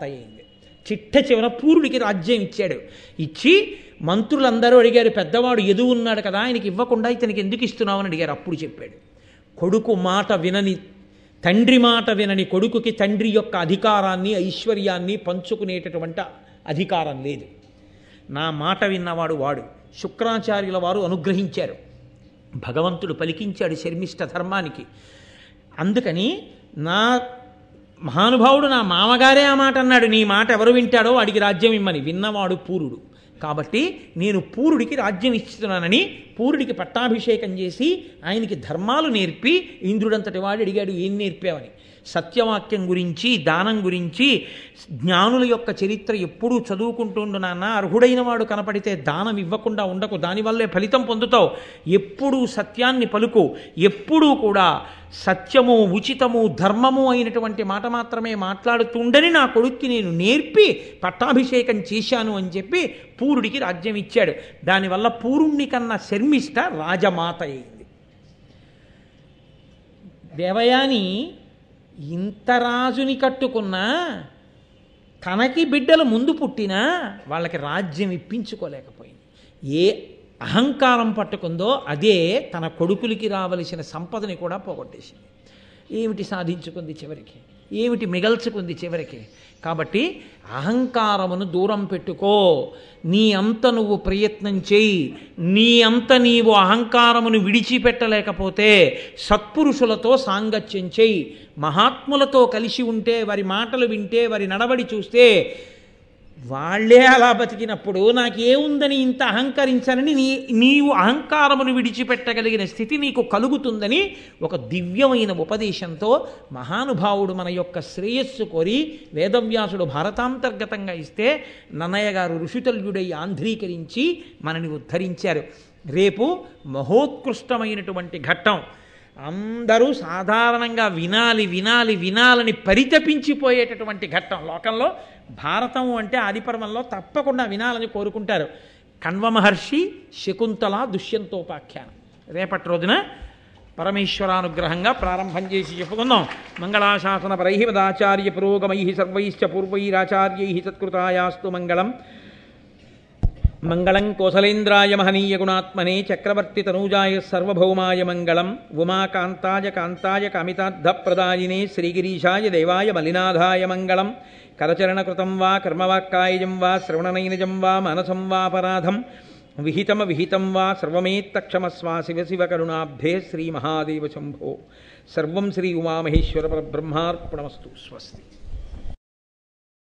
అయింది. చిట్ట చివర పూరుడికి రాజ్యం ఇచ్చాడు. ఇచ్చి మంత్రులందరూ అడిగారు, పెద్దవాడు ఎదువు ఉన్నాడు కదా, ఆయనకి ఇవ్వకుండా ఇతనికి ఎందుకు ఇస్తున్నావు అని అడిగారు. అప్పుడు చెప్పాడు, కొడుకు మాట వినని, తండ్రి మాట వినని కొడుకుకి తండ్రి యొక్క అధికారాన్ని ఐశ్వర్యాన్ని పంచుకునేటటువంటి అధికారం లేదు. నా మాట విన్నవాడు వాడు. శుక్రాచార్యుల వారు అనుగ్రహించారు, భగవంతుడు పలికించాడు శర్మిష్ఠ ధర్మానికి. అందుకని నా మహానుభావుడు నా మామగారే ఆ మాట అన్నాడు, నీ మాట ఎవరు వింటాడో వాడికి రాజ్యం ఇమ్మని. విన్నవాడు పూరుడు. కాబట్టి నేను పూరుడికి రాజ్యం ఇస్తున్నానని పూరుడికి పట్టాభిషేకం చేసి ఆయనకి ధర్మాలు నేర్పి, ఇంద్రుడంతటి వాడు అడిగాడు, ఏం నేర్పావని. సత్యవాక్యం గురించి, దానం గురించి, జ్ఞానుల యొక్క చరిత్ర ఎప్పుడూ చదువుకుంటుండు నాన్న. అర్హుడైన వాడు కనపడితే దానం ఇవ్వకుండా ఉండకు, దానివల్లే ఫలితం పొందుతావు. ఎప్పుడూ సత్యాన్ని పలుకు, ఎప్పుడూ కూడా సత్యము, ఉచితము, ధర్మము అయినటువంటి మాట మాత్రమే మాట్లాడుతుండని నా కొడుక్కి నేను నేర్పి పట్టాభిషేకం చేశాను అని చెప్పి పూరుడికి రాజ్యం ఇచ్చాడు. దానివల్ల పూరుణ్ణి కన్నా శర్మిష్ఠ రాజమాత అయింది. దేవయాని ఇంత రాజుని కట్టుకున్నా, తనకి బిడ్డలు ముందు పుట్టినా వాళ్ళకి రాజ్యం ఇప్పించుకోలేకపోయింది. ఏ అహంకారం పట్టుకుందో అదే తన కొడుకులకి రావలసిన సంపదని కూడా పోగొట్టేసింది. ఏమిటి సాధించుకుంది చివరికి? ఏమిటి మిగల్చుకుంది చివరికి? కాబట్టి అహంకారమును దూరం పెట్టుకో. నీ అంత నువ్వు ప్రయత్నం చేయి. నీ అంత నీవు అహంకారమును విడిచిపెట్టలేకపోతే సత్పురుషులతో సాంగత్యం చేయి. మహాత్ములతో కలిసి ఉంటే, వారి మాటలు వింటే, వారి నడవడి చూస్తే, వాళ్ళే అలా బతికినప్పుడు నాకేముందని ఇంత అహంకరించాలని నీవు అహంకారమును విడిచిపెట్టగలిగిన స్థితి నీకు కలుగుతుందని ఒక దివ్యమైన ఉపదేశంతో మహానుభావుడు మన యొక్క శ్రేయస్సు కోరి వేదవ్యాసుడు భారతాంతర్గతంగా ఇస్తే నన్నయ్య గారు ఋషితల్యుడై ఆంధ్రీకరించి మనని ఉద్ధరించారు. రేపు మహోత్కృష్టమైనటువంటి ఘట్టం. అందరూ సాధారణంగా వినాలి వినాలి వినాలని పరితపించిపోయేటటువంటి ఘట్టం. లోకంలో భారతం అంటే ఆదిపర్వంలో తప్పకుండా వినాలని కోరుకుంటారు. కణ్వ మహర్షి శకుంతల దుష్యంతోపాఖ్యానం రేపటి రోజున పరమేశ్వరానుగ్రహంగా ప్రారంభం చేసి చెప్పుకుందాం. మంగళాశాసన పరై మదాచార్య పురోగమై సర్వైశ్చ పూర్వైరాచార్యై సత్కృతాయాస్తు మంగళం. మంగళం కోసలేంద్రాయ మహనీయ గుణాత్మనే చక్రవర్తి తనూజాయ సర్వభౌమాయ మంగళం. ఉమాకాంతాయ కాంతాయ కామితార్థప్రదాయినే శ్రీగిరీశాయ దేవాయ మలినాథాయ మంగళం. కరచరణకృతం వా కర్మవాక్కాయజం వా శ్రవణనైనజం వా మనసం వాపరాధం విహితం వా సర్వమేత్తక్షమస్వా శివ శివ కరుణాబ్ధే శ్రీమహాదేవ శంభో. సర్వం శ్రీ ఉమామహేశ్వర పరబ్రహ్మార్పణమస్తు. స్వస్తి.